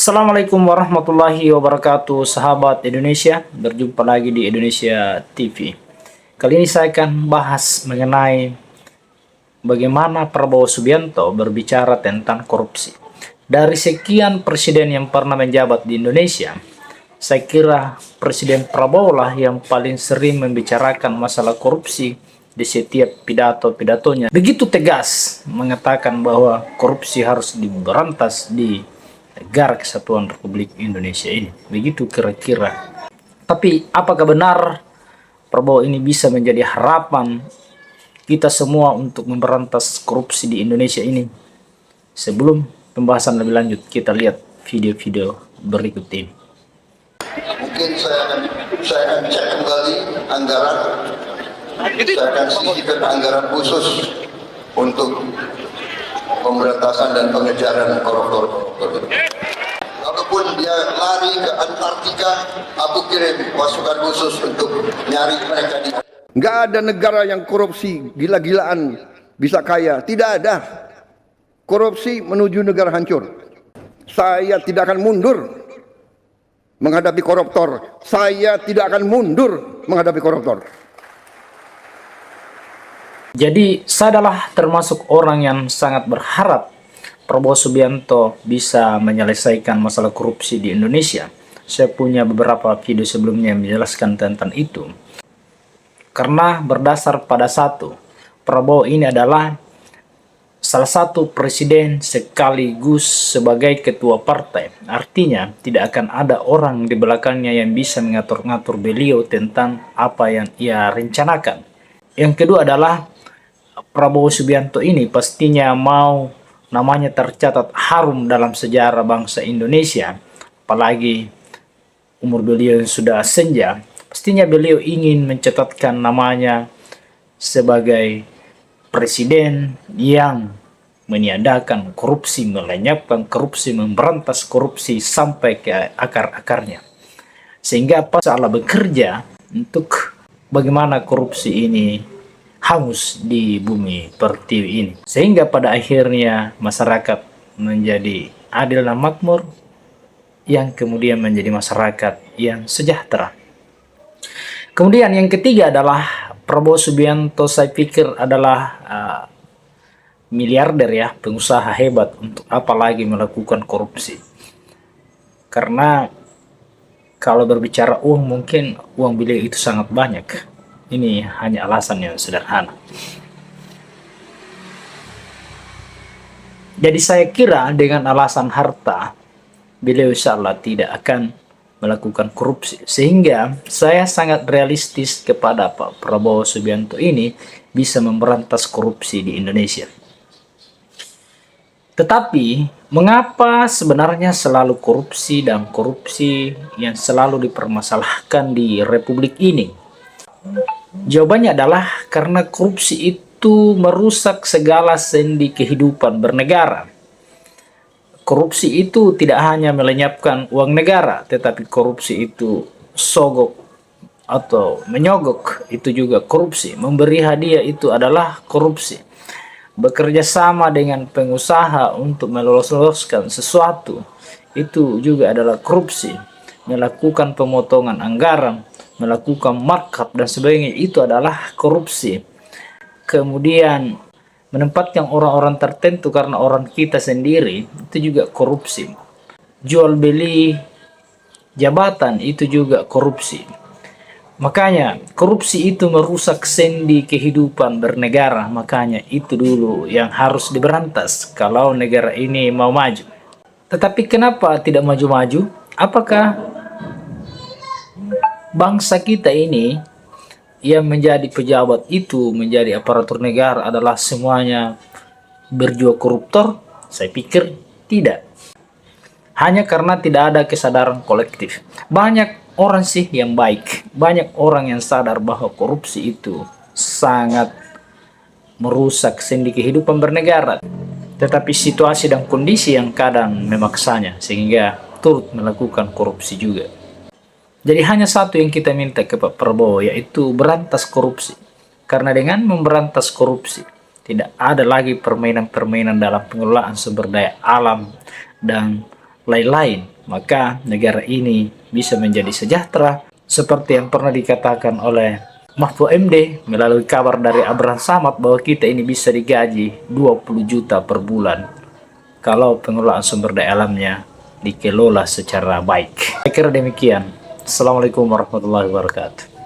Assalamualaikum warahmatullahi wabarakatuh, sahabat Indonesia. Berjumpa lagi di Indonesia TV. Kali ini saya akan bahas mengenai bagaimana Prabowo Subianto berbicara tentang korupsi. Dari sekian presiden yang pernah menjabat di Indonesia, saya kira Presiden Prabowo lah yang paling sering membicarakan masalah korupsi di setiap pidato-pidatonya. Begitu tegas mengatakan bahwa korupsi harus diberantas di Negara Kesatuan Republik Indonesia ini. Begitu kira-kira. Tapi apakah benar Prabowo ini bisa menjadi harapan kita semua untuk memberantas korupsi di Indonesia ini? Sebelum pembahasan lebih lanjut, kita lihat video-video berikut ini. Mungkin saya akan cek kembali anggaran. Saya akan sisihkan anggaran khusus untuk pemberantasan dan pengejaran koruptor. Walaupun dia lari ke Antartika, aku kirim pasukan khusus untuk nyari mereka di. Nggak ada negara yang korupsi gila-gilaan bisa kaya. Tidak ada. Korupsi menuju negara hancur. Saya tidak akan mundur menghadapi koruptor. Saya tidak akan mundur menghadapi koruptor. Jadi saya adalah termasuk orang yang sangat berharap Prabowo Subianto bisa menyelesaikan masalah korupsi di Indonesia. Saya punya beberapa video sebelumnya yang menjelaskan tentang itu. Karena berdasar pada satu, Prabowo ini adalah salah satu presiden sekaligus sebagai ketua partai. Artinya tidak akan ada orang di belakangnya yang bisa mengatur-ngatur beliau tentang apa yang ia rencanakan. Yang kedua adalah Prabowo Subianto ini pastinya mau namanya tercatat harum dalam sejarah bangsa Indonesia. Apalagi umur beliau yang sudah senja, pastinya beliau ingin mencatatkan namanya sebagai presiden yang meniadakan korupsi, melenyapkan korupsi, memberantas korupsi sampai ke akar-akarnya. Sehingga apa salah bekerja untuk bagaimana korupsi ini hangus di bumi pertiwi ini. Sehingga pada akhirnya masyarakat menjadi adil dan makmur, yang kemudian menjadi masyarakat yang sejahtera. Kemudian yang ketiga adalah Prabowo Subianto, saya pikir adalah miliarder ya, pengusaha hebat, untuk apa lagi melakukan korupsi. Karena kalau berbicara uang, mungkin uang beliau itu sangat banyak. Ini hanya alasan yang sederhana. Jadi saya kira dengan alasan harta, beliau insya Allah tidak akan melakukan korupsi. Sehingga saya sangat realistis kepada Pak Prabowo Subianto ini bisa memberantas korupsi di Indonesia. Tetapi mengapa sebenarnya selalu korupsi dan korupsi yang selalu dipermasalahkan di Republik ini? Jawabannya adalah karena korupsi itu merusak segala sendi kehidupan bernegara. Korupsi itu tidak hanya melenyapkan uang negara, tetapi korupsi itu sogok atau menyogok, itu juga korupsi. Memberi hadiah itu adalah korupsi. Bekerja sama dengan pengusaha untuk melolos-loloskan sesuatu, itu juga adalah korupsi. Melakukan pemotongan anggaran, melakukan markup dan sebagainya, itu adalah korupsi. Kemudian menempatkan orang-orang tertentu karena orang kita sendiri, itu juga korupsi. Jual beli jabatan, itu juga korupsi. Makanya korupsi itu merusak sendi kehidupan bernegara. Makanya itu dulu yang harus diberantas kalau negara ini mau maju. Tetapi kenapa tidak maju-maju? Apakah bangsa kita ini yang menjadi pejabat itu, menjadi aparatur negara adalah semuanya berjiwa koruptor? Saya pikir tidak. Hanya karena tidak ada kesadaran kolektif. Banyak orang sih yang baik, banyak orang yang sadar bahwa korupsi itu sangat merusak sendi kehidupan bernegara. Tetapi situasi dan kondisi yang kadang memaksanya sehingga turut melakukan korupsi juga. Jadi hanya satu yang kita minta ke Pak Prabowo, yaitu berantas korupsi. Karena dengan memberantas korupsi, tidak ada lagi permainan-permainan dalam pengelolaan sumber daya alam dan lain-lain. maka negara ini bisa menjadi sejahtera seperti yang pernah dikatakan oleh Mahfud MD melalui kabar dari Abraham Samad bahwa kita ini bisa digaji 20 juta per bulan kalau pengelolaan sumber daya alamnya dikelola secara baik. Saya kira demikian. Assalamualaikum warahmatullahi wabarakatuh.